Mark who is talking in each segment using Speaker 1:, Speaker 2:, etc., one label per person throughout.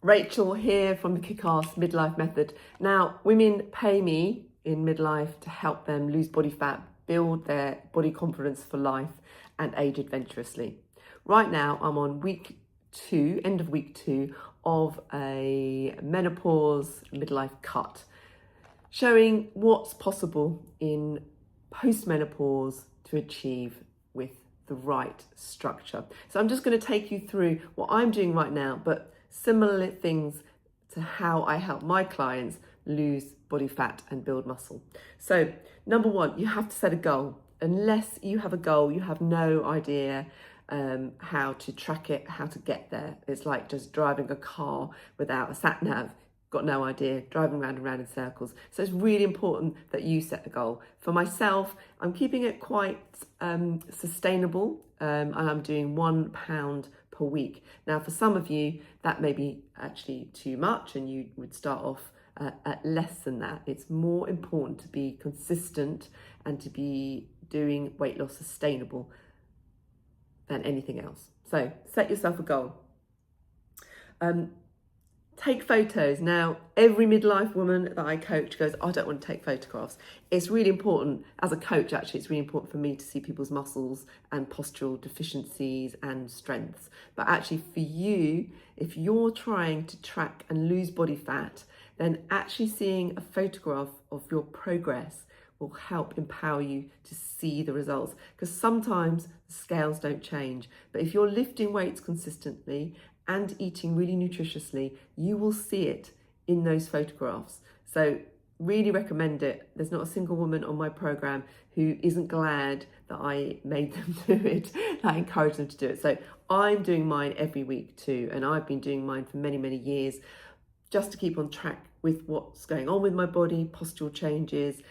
Speaker 1: Rachael here from the Kickass Midlife Method. Now, women pay me in midlife to help them lose body fat, build their body confidence for life, and age adventurously. Right now, I'm on week 2, end of week 2 of a menopause midlife cut, showing what's possible in post-menopause to achieve with the right structure. So I'm just going to take you through what I'm doing right now, but similar things to how I help my clients lose body fat and build muscle. So number 1, you have to set a goal. Unless you have a goal, you have no idea how to track it, how to get there. It's like just driving a car without a sat nav. Got no idea, driving round and round in circles. So it's really important that you set a goal. For myself, I'm keeping it quite sustainable, and I'm doing £1 per week. Now, for some of you, that may be actually too much and you would start off at less than that. It's more important to be consistent and to be doing weight loss sustainable than anything else. So set yourself a goal. Take photos. Now, every midlife woman that I coach goes, I don't want to take photographs. It's really important, as a coach actually, it's really important for me to see people's muscles and postural deficiencies and strengths. But actually for you, if you're trying to track and lose body fat, then actually seeing a photograph of your progress will help empower you to see the results. Because sometimes the scales don't change. But if you're lifting weights consistently and eating really nutritiously, you will see it in those photographs. So really recommend it. There's not a single woman on my program who isn't glad that I made them do it, that I encouraged them to do it. So I'm doing mine every week too, and I've been doing mine for many, many years, just to keep on track with what's going on with my body, postural changes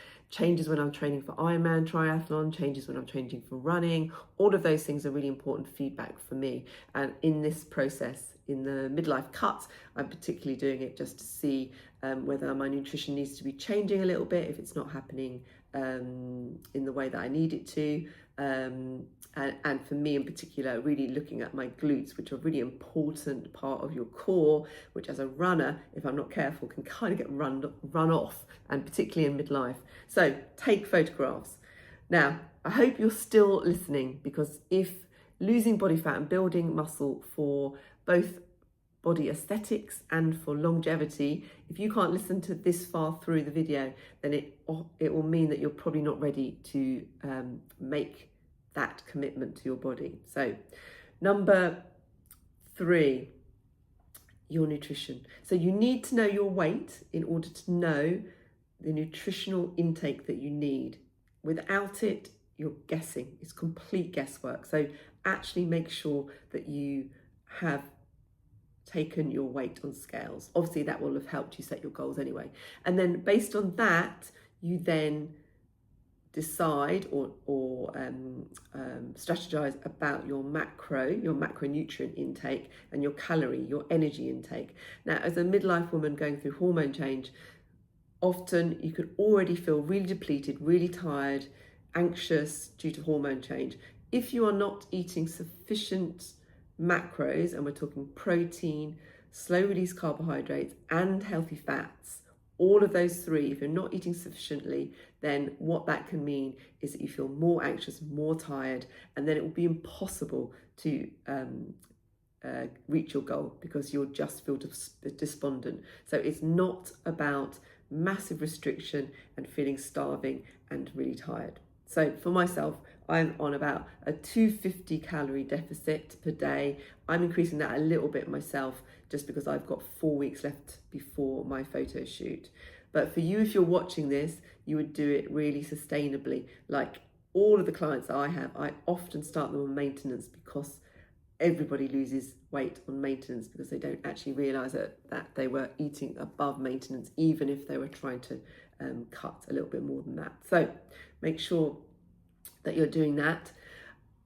Speaker 1: when I'm training for Ironman triathlon, changes when I'm training for running. All of those things are really important feedback for me. And in this process, in the midlife cut, I'm particularly doing it just to see whether my nutrition needs to be changing a little bit, if it's not happening in the way that I need it to. And for me in particular, really looking at my glutes, which are a really important part of your core, which as a runner, if I'm not careful, can kind of get run off, and particularly in midlife. So take photographs. Now, I hope you're still listening, because if losing body fat and building muscle for both body aesthetics and for longevity, if you can't listen to this far through the video, then it will mean that you're probably not ready to make that commitment to your body. So number 3, your nutrition. So you need to know your weight in order to know the nutritional intake that you need. Without it, you're guessing. It's complete guesswork. So actually make sure that you have taken your weight on scales. Obviously that will have helped you set your goals anyway. And then based on that, you then decide or strategize about your macronutrient intake and your calorie, your energy intake. Now, as a midlife woman going through hormone change, often you could already feel really depleted, really tired, anxious due to hormone change. If you are not eating sufficient macros, and we're talking protein, slow release carbohydrates, and healthy fats, all of those 3, if you're not eating sufficiently, then what that can mean is that you feel more anxious, more tired, and then it will be impossible to reach your goal because you'll just feel despondent. So it's not about massive restriction and feeling starving and really tired. So for myself, I'm on about a 250 calorie deficit per day. I'm increasing that a little bit myself just because I've got 4 weeks left before my photo shoot. But for you, if you're watching this, you would do it really sustainably. Like all of the clients that I have, I often start them on maintenance, because everybody loses weight on maintenance because they don't actually realize that they were eating above maintenance, even if they were trying to cut a little bit more than that. So make sure that you're doing that.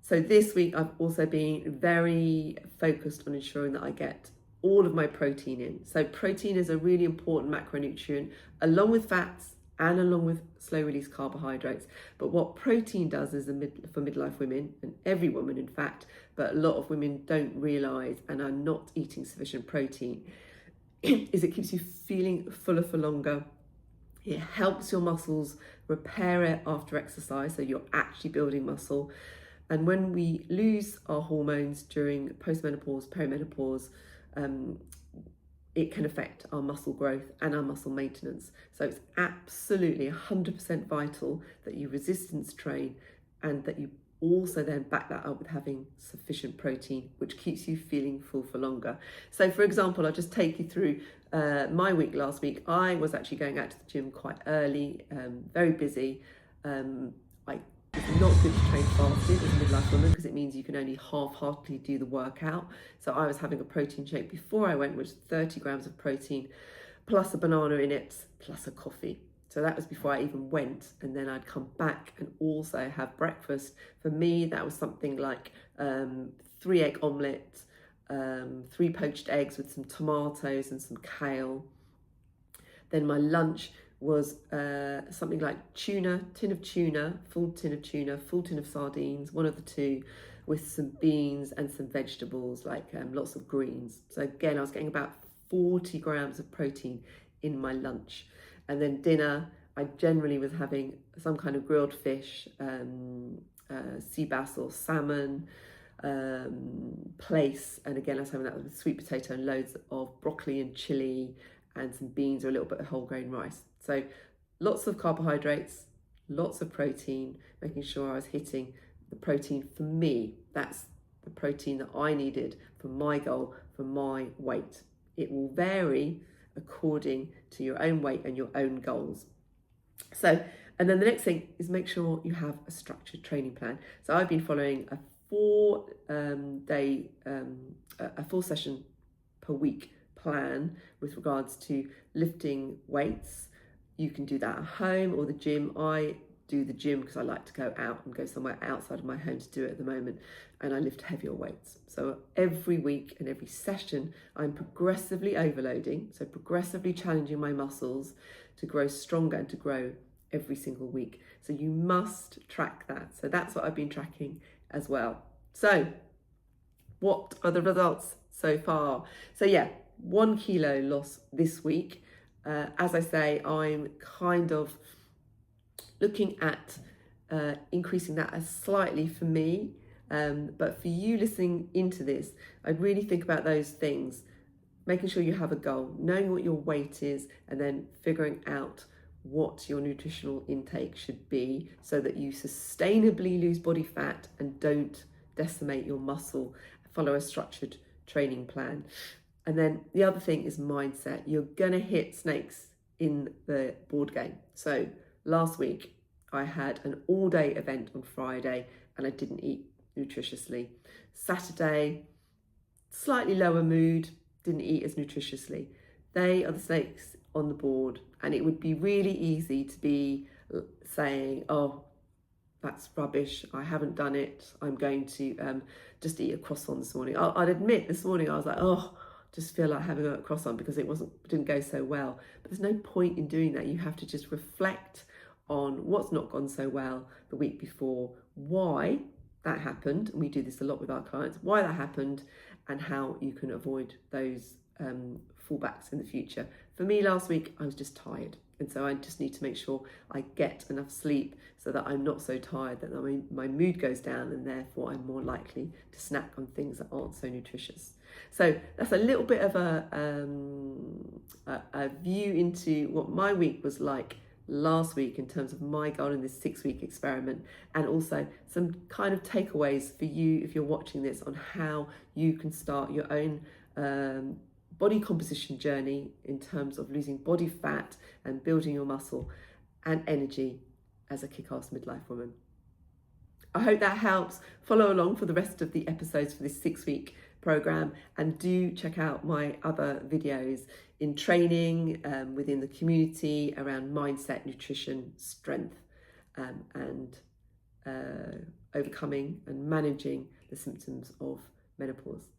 Speaker 1: So this week I've also been very focused on ensuring that I get all of my protein in. So protein is a really important macronutrient, along with fats and along with slow release carbohydrates. But what protein does is for midlife women, and every woman in fact, but a lot of women don't realize and are not eating sufficient protein, is it keeps you feeling fuller for longer. It helps your muscles repair it after exercise, so you're actually building muscle. And when we lose our hormones during postmenopause, perimenopause, it can affect our muscle growth and our muscle maintenance. So it's absolutely 100% vital that you resistance train, and that you also then back that up with having sufficient protein, which keeps you feeling full for longer. So for example, I'll just take you through my week last week. I was actually going out to the gym quite early, very busy. It's not good to train fasted as a midlife woman, because it means you can only half-heartedly do the workout. So I was having a protein shake before I went, which was 30 grams of protein, plus a banana in it, plus a coffee. So that was before I even went, and then I'd come back and also have breakfast. For me, that was something like 3 egg omelette, 3 poached eggs with some tomatoes and some kale. Then my lunch was something like tin of tuna, full tin of sardines, one of the two, with some beans and some vegetables, like lots of greens. So again, I was getting about 40 grams of protein in my lunch. And then dinner, I generally was having some kind of grilled fish, sea bass or salmon, plaice, and again I was having that with sweet potato and loads of broccoli and chili and some beans or a little bit of whole grain rice. So lots of carbohydrates, lots of protein, making sure I was hitting the protein for me. That's the protein that I needed for my goal, for my weight. It will vary according to your own weight and your own goals. So, and then the next thing is make sure you have a structured training plan. So I've been following a 4-session per week plan with regards to lifting weights. You can do that at home or the gym. I do the gym because I like to go out and go somewhere outside of my home to do it at the moment, and I lift heavier weights. So every week and every session I'm progressively overloading, so progressively challenging my muscles to grow stronger and to grow every single week. So you must track that. So that's what I've been tracking as well. So what are the results so far? So yeah, 1 kilo loss this week. As I say, I'm kind of looking at increasing that as slightly for me, but for you listening into this, I'd really think about those things, making sure you have a goal, knowing what your weight is, and then figuring out what your nutritional intake should be so that you sustainably lose body fat and don't decimate your muscle. Follow a structured training plan. And then the other thing is mindset. You're going to hit snakes in the board game. So last week I had an all-day event on Friday and I didn't eat nutritiously. Saturday, slightly lower mood, didn't eat as nutritiously. They are the snakes on the board, and it would be really easy to be saying, oh, that's rubbish, I haven't done it, I'm going to just eat a croissant this morning. I'd admit this morning I was like, oh, just feel like having a croissant because it didn't go so well. But there's no point in doing that. You have to just reflect on what's not gone so well the week before, why that happened, and we do this a lot with our clients, why that happened and how you can avoid those fallbacks in the future. For me last week, I was just tired. And so I just need to make sure I get enough sleep so that I'm not so tired that my mood goes down, and therefore I'm more likely to snack on things that aren't so nutritious. So that's a little bit of a view into what my week was like last week in terms of my goal in this 6-week experiment, and also some kind of takeaways for you if you're watching this on how you can start your own body composition journey in terms of losing body fat and building your muscle and energy as a kick-ass midlife woman. I hope that helps. Follow along for the rest of the episodes for this 6-week program, and do check out my other videos in training within the community around mindset, nutrition, strength, and overcoming and managing the symptoms of menopause.